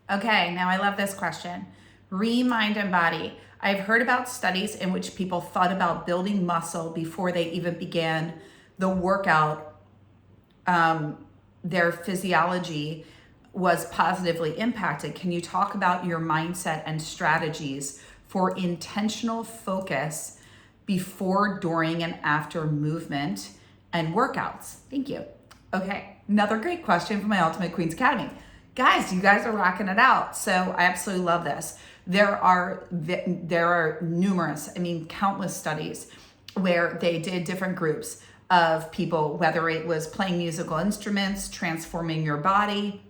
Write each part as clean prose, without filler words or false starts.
Okay, now I love this question. Mind and body. I've heard about studies in which people thought about building muscle before they even began the workout. Their physiology was positively impacted. Can you talk about your mindset and strategies for intentional focus before, during, and after movement and workouts? Thank you. Okay, another great question from my Ultimate Queens Academy. Guys, you guys are rocking it out. So I absolutely love this. There are numerous, countless studies where they did different groups of people, whether it was playing musical instruments, transforming your body,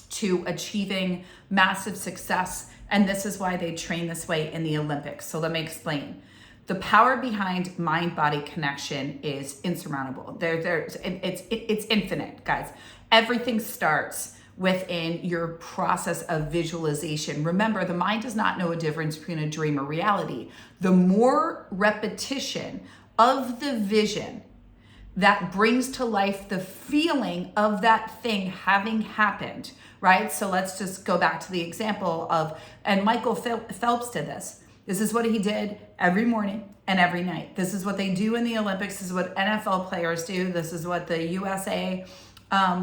to achieving massive success. And this is why they train this way in the Olympics. So let me explain. The power behind mind-body connection is insurmountable. It's infinite, guys. Everything starts within your process of visualization. Remember, the mind does not know a difference between a dream or reality. The more repetition of the vision that brings to life the feeling of that thing having happened, right? So let's just go back to the example of, and Michael Phelps did this. This is what he did every morning and every night. This is what they do in the Olympics. This is what NFL players do. This is what the USA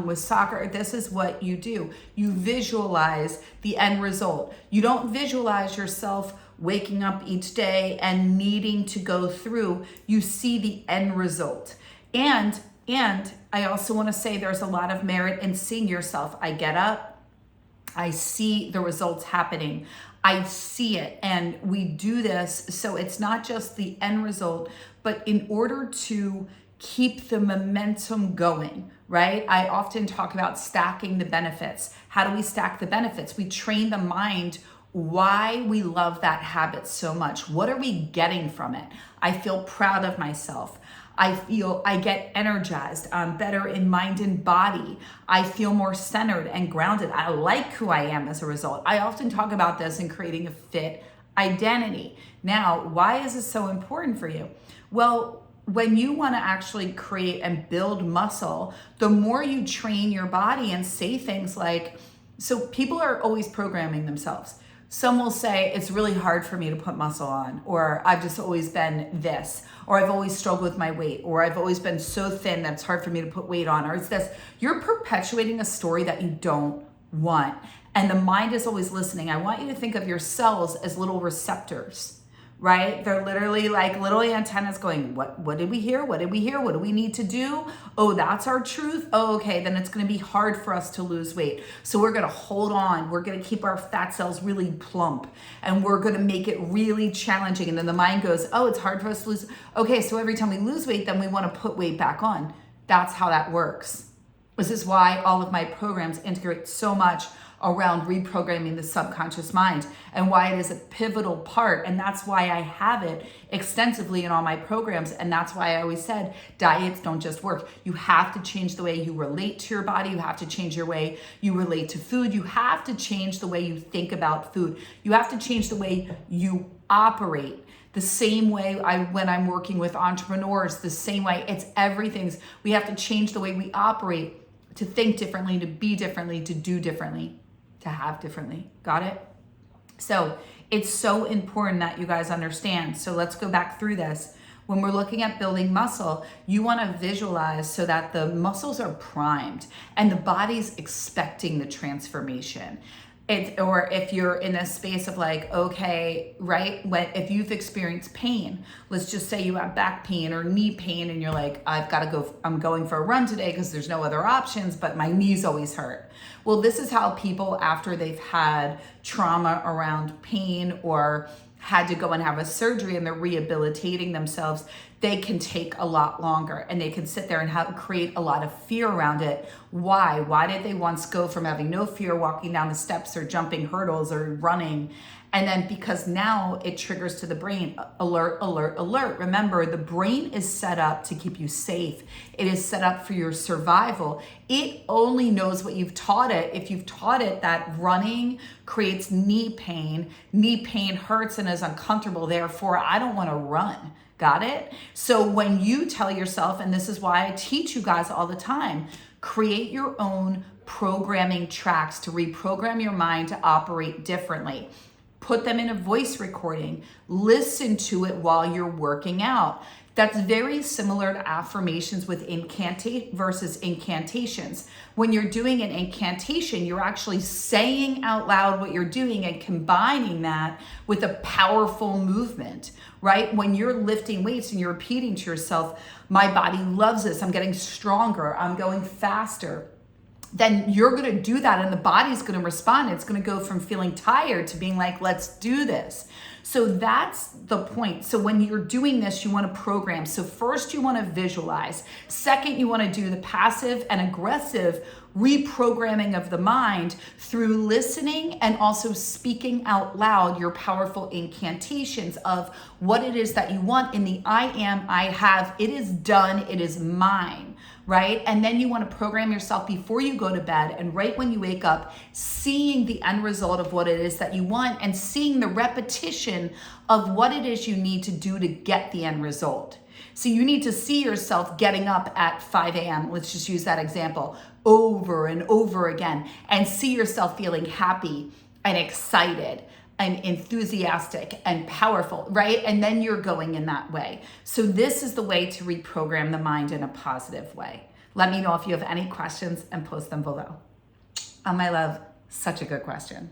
with soccer, this is what you do. You visualize the end result. You don't visualize yourself waking up each day and needing to go through. You see the end result. And I also want to say there's a lot of merit in seeing yourself. I get up, I see the results happening. I see it, and we do this. So it's not just the end result, but in order to keep the momentum going, right? I often talk about stacking the benefits. How do we stack the benefits? We train the mind why we love that habit so much. What are we getting from it? I feel proud of myself. I get energized. I'm better in mind and body. I feel more centered and grounded. I like who I am as a result. I often talk about this in creating a fit identity. Now, why is this so important for you? Well, when you want to actually create and build muscle, the more you train your body and say things like, so people are always programming themselves. Some will say, it's really hard for me to put muscle on, or I've just always been this, or I've always struggled with my weight, or I've always been so thin that it's hard for me to put weight on, or it's this. You're perpetuating a story that you don't want. And the mind is always listening. I want you to think of your cells as little receptors, right? They're literally like little antennas going, what did we hear? What did we hear? What do we need to do? Oh, that's our truth. Oh, okay, then it's gonna be hard for us to lose weight. So we're gonna hold on. We're gonna keep our fat cells really plump, and we're gonna make it really challenging. And then the mind goes, oh, it's hard for us to lose. Okay, so every time we lose weight, then we wanna put weight back on. That's how that works. This is why all of my programs integrate so much around reprogramming the subconscious mind, and why it is a pivotal part. And that's why I have it extensively in all my programs. And that's why I always said diets don't just work. You have to change the way you relate to your body. You have to change your way you relate to food. You have to change the way you think about food. You have to change the way you operate. The same way when I'm working with entrepreneurs, the same way. It's everything's. We have to change the way we operate, to think differently, to be differently, to do differently, to have differently. Got it? So it's so important that you guys understand. So let's go back through this. When we're looking at building muscle, you want to visualize so that the muscles are primed and the body's expecting the transformation. Or if you're in a space of like, okay, right, if you've experienced pain, let's just say you have back pain or knee pain and you're like, I'm going for a run today because there's no other options, but my knees always hurt. Well, this is how people, after they've had trauma around pain or had to go and have a surgery and they're rehabilitating themselves, they can take a lot longer and they can sit there and create a lot of fear around it. Why? Why did they once go from having no fear walking down the steps or jumping hurdles or running? And then because now it triggers to the brain, alert, alert, alert. Remember, the brain is set up to keep you safe. It is set up for your survival. It only knows what you've taught it. If you've taught it that running creates knee pain hurts and is uncomfortable, therefore I don't want to run. Got it? So when you tell yourself, and this is why I teach you guys all the time, create your own programming tracks to reprogram your mind to operate differently. Put them in a voice recording. Listen to it while you're working out. That's very similar to affirmations with versus incantations. When you're doing an incantation, you're actually saying out loud what you're doing and combining that with a powerful movement, right? When you're lifting weights and you're repeating to yourself, my body loves this, I'm getting stronger, I'm going faster, then you're going to do that and the body's going to respond. It's going to go from feeling tired to being like, let's do this. So that's the point. So when you're doing this, you want to program. So first you want to visualize. Second, you want to do the passive and aggressive reprogramming of the mind through listening and also speaking out loud your powerful incantations of what it is that you want in the I am, I have, it is done, it is mine, right? And then you want to program yourself before you go to bed and right when you wake up, seeing the end result of what it is that you want and seeing the repetition of what it is you need to do to get the end result. So you need to see yourself getting up at 5 a.m., let's just use that example, over and over again, and see yourself feeling happy and excited and enthusiastic and powerful, right? And then you're going in that way. So this is the way to reprogram the mind in a positive way. Let me know if you have any questions and post them below. Oh, my love, such a good question.